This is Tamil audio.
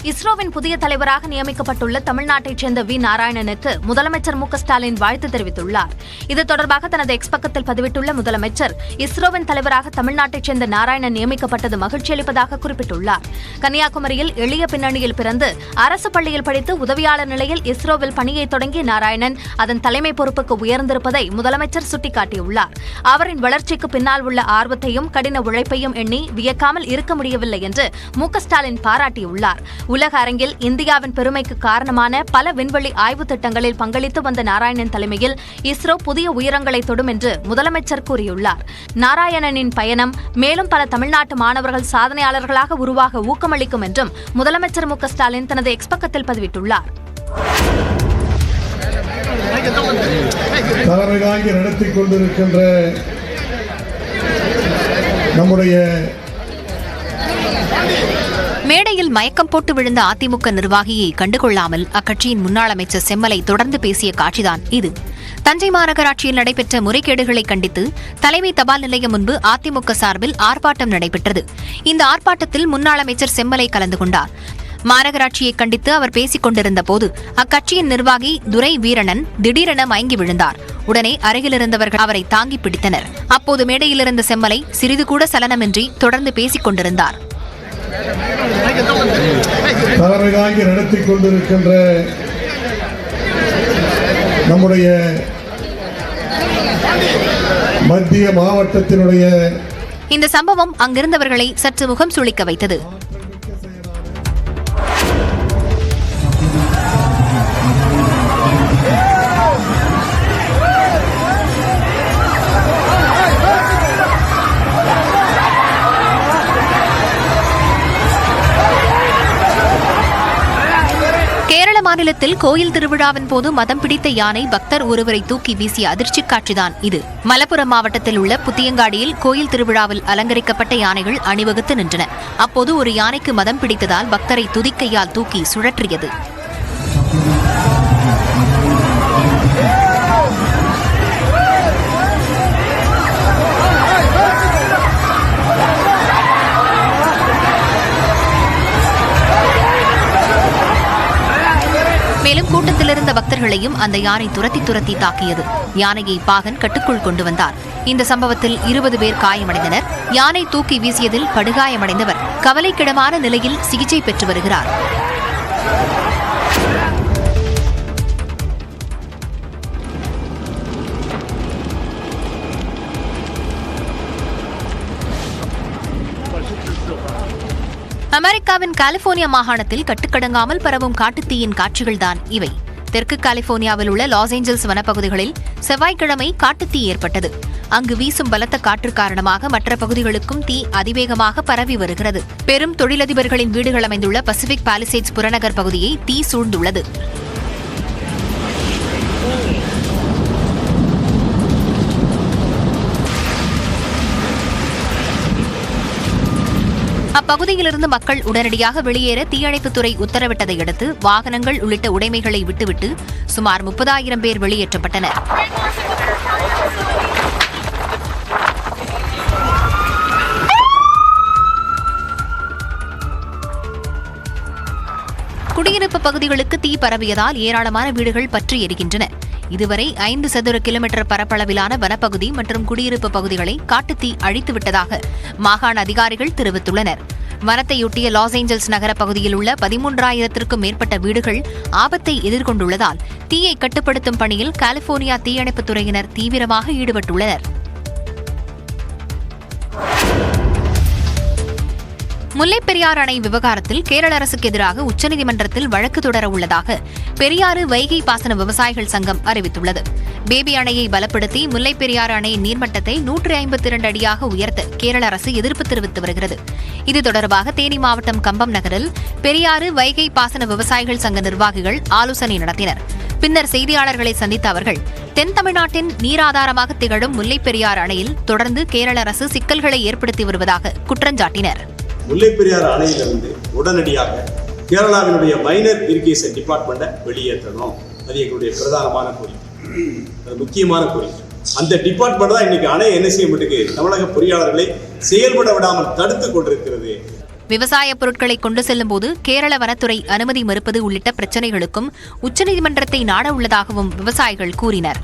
இஸ்ரோவின் புதிய தலைவராக நியமிக்கப்பட்டுள்ள தமிழ்நாட்டைச் சேர்ந்த வி நாராயணனுக்கு முதலமைச்சர் மு.க.ஸ்டாலின் வாழ்த்து தெரிவித்துள்ளார். இது தொடர்பாக தனது எக்ஸ் பக்கத்தில் பதிவிட்டுள்ள முதலமைச்சர், இஸ்ரோவின் தலைவராக தமிழ்நாட்டைச் சேர்ந்த நாராயணன் நியமிக்கப்பட்டது மகிழ்ச்சியளிப்பதாக குறிப்பிட்டுள்ளார். கன்னியாகுமரியில் எளிய பின்னணியில் பிறந்து அரசு பள்ளியில் படித்து உதவியாளர் நிலையில் இஸ்ரோவில் பணியை தொடங்கிய நாராயணன் அதன் தலைமை பொறுப்புக்கு உயர்ந்திருப்பதை முதலமைச்சர் சுட்டிக்காட்டியுள்ளார். அவரின் வளர்ச்சிக்கு பின்னால் உள்ள ஆர்வத்தையும் கடின உழைப்பையும் எண்ணி வியக்காமல் இருக்க முடியவில்லை என்று மு.க.ஸ்டாலின் பாராட்டியுள்ளார். உலக அரங்கில் இந்தியாவின் பெருமைக்கு காரணமான பல விண்வெளி ஆய்வு திட்டங்களில் பங்களித்து வந்த நாராயணன் தலைமையில் இஸ்ரோ புதிய உயரங்களை தொடும் என்று முதலமைச்சர் கூறியுள்ளார். நாராயணனின் பயணம் மேலும் பல தமிழ்நாட்டு மாணவர்கள் சாதனையாளர்களாக உருவாக ஊக்கமளிக்கும் என்றும் முதலமைச்சர் மு.க.ஸ்டாலின் தனது எக்ஸ் பக்கத்தில் பதிவிட்டுள்ளார். தலைமை தாங்கி நடத்திக் கொண்டிருக்கின்ற நம்முடைய மேடையில் மயக்கம் போட்டு விழுந்த அதிமுக நிர்வாகியை கண்டுகொள்ளாமல் அக்கட்சியின் முன்னாள் அமைச்சர் செம்மலை தொடர்ந்து பேசிய காட்சிதான் இது. தஞ்சை மாநகராட்சியில் நடைபெற்ற முறைகேடுகளை கண்டித்து தலைமை தபால் நிலையம் முன்பு அதிமுக சார்பில் ஆர்ப்பாட்டம் நடைபெற்றது. இந்த ஆர்ப்பாட்டத்தில் முன்னாள் அமைச்சர் செம்மலை கலந்து கொண்டார். மாநகராட்சியை கண்டித்து அவர் பேசிக் கொண்டிருந்த போது அக்கட்சியின் நிர்வாகி துரை வீரணன் திடீரென மயங்கி விழுந்தார். உடனே அருகிலிருந்தவர்கள் அவரை தாங்கி பிடித்தனர். அப்போது மேடையிலிருந்த செம்மலை சிறிது கூட சலனமின்றி தொடர்ந்து பேசிக் கொண்டிருந்தார். தலைமை தாங்கி நடத்திக் கொண்டிருக்கின்ற நம்முடைய மத்திய மாவட்டத்தினுடைய இந்த சம்பவம் அங்கிருந்தவர்களை சற்று முகம் சுளிக்க வைத்தது. மாநிலத்தில் கோயில் திருவிழாவின் போது மதம் பிடித்த யானை பக்தர் ஒருவரை தூக்கி வீசிய அதிர்ச்சி காட்சிதான் இது. மலப்புரம் மாவட்டத்தில் உள்ள புத்தியங்காடியில் கோயில் திருவிழாவில் அலங்கரிக்கப்பட்ட யானைகள் அணிவகுத்து நின்றன. அப்போது ஒரு யானைக்கு மதம் பிடித்ததால் பக்தரை துதிக்கையால் தூக்கி சுழற்றியது. மேலும் கூட்டத்தில் இருந்த பக்தர்களையும் அந்த யானை துரத்தி தாக்கியது. யானையை பாகன் கட்டுக்குள் கொண்டு வந்தார். இந்த சம்பவத்தில் 20 பேர் காயமடைந்தனர். யானை தூக்கி வீசியதில் படுகாயமடைந்தவர் கவலைக்கிடமான நிலையில் சிகிச்சை பெற்று வருகிறார். அமெரிக்காவின் கலிபோர்னியா மாகாணத்தில் கட்டுக்கடங்காமல் பரவும் காட்டுத்தீயின் காட்சிகள்தான் இவை. தெற்கு கலிபோர்னியாவில் உள்ள லாஸ் ஏஞ்சல்ஸ் வனப்பகுதிகளில் செவ்வாய்க்கிழமை காட்டுத்தீ ஏற்பட்டது. அங்கு வீசும் பலத்த காற்று காரணமாக மற்ற பகுதிகளுக்கும் தீ அதிவேகமாக பரவி வருகிறது. பெரும் தொழிலதிபர்களின் வீடுகள் அமைந்துள்ள பசிபிக் பாலிசேட்ஸ் புறநகர் பகுதியை தீ சூழ்ந்துள்ளது. அப்பகுதியிலிருந்து மக்கள் உடனடியாக வெளியேற தீயணைப்புத்துறை உத்தரவிட்டதை அடுத்து வாகனங்கள் உள்ளிட்ட உடைமைகளை விட்டுவிட்டு சுமார் 30,000 பேர் வெளியேற்றப்பட்டனர். குடியிருப்பு பகுதிகளுக்கு தீ பரவியதால் ஏராளமான வீடுகள் பற்றி எரிகின்றன. இதுவரை 5 சதுர கிலோமீட்டர் பரப்பளவிலான வனப்பகுதி மற்றும் குடியிருப்பு பகுதிகளை காட்டுத்தீ அழித்துவிட்டதாக மாகாண அதிகாரிகள் தெரிவித்துள்ளனர். வனத்தையொட்டிய லாஸ் ஏஞ்சல்ஸ் நகர பகுதியில் உள்ள 13,000த்திற்கும் மேற்பட்ட வீடுகள் ஆபத்தை எதிர்கொண்டுள்ளதால் தீயை கட்டுப்படுத்தும் பணியில் கலிபோர்னியா தீயணைப்புத் துறையினர் தீவிரமாக ஈடுபட்டுள்ளனர். முல்லைப் பெரியாறு அணை விவகாரத்தில் கேரள அரசுக்கு எதிராக உச்சநீதிமன்றத்தில் வழக்கு தொடர உள்ளதாக பெரியாறு வைகை பாசன விவசாயிகள் சங்கம் அறிவித்துள்ளது. பேபி அணையை பலப்படுத்தி முல்லைப் பெரியாறு அணையின் நீர்மட்டத்தை 152 அடியாக உயர்த்த கேரள அரசு எதிர்ப்பு தெரிவித்து வருகிறது. இது தொடர்பாக தேனி மாவட்டம் கம்பம் நகரில் பெரியாறு வைகை பாசன விவசாயிகள் சங்க நிர்வாகிகள் ஆலோசனை நடத்தினர். பின்னர் செய்தியாளர்களை சந்தித்த அவர்கள் தென் தமிழ்நாட்டின் நீராதாரமாக திகழும் முல்லைப் பெரியாறு அணையில் தொடர்ந்து கேரள அரசு சிக்கல்களை ஏற்படுத்தி வருவதாக குற்றஞ்சாட்டினர். முல்லைப் பெரியாறு அணையிலிருந்து உடனடியாக கேரளாவினுடைய மைனர் இரிகேஷன் டிபார்ட்மெண்ட்டை வெளியேற்றணும். அது எங்களுடைய பிரதானமான கோரிக்கை, அது முக்கியமான கோரிக்கை. அந்த டிபார்ட்மெண்ட் தான் இன்னைக்கு அணை என்ன செய்ய மாட்டேங்குது, தமிழக பொறியாளர்களை செயல்பட விடாமல் தடுத்து கொண்டிருக்கிறது. விவசாய பொருட்களை கொண்டு செல்லும்போது கேரள வனத்துறை அனுமதி மறுப்பது உள்ளிட்ட பிரச்சினைகளுக்கும் உச்சநீதிமன்றத்தை நாட உள்ளதாகவும் விவசாயிகள் கூறினர்.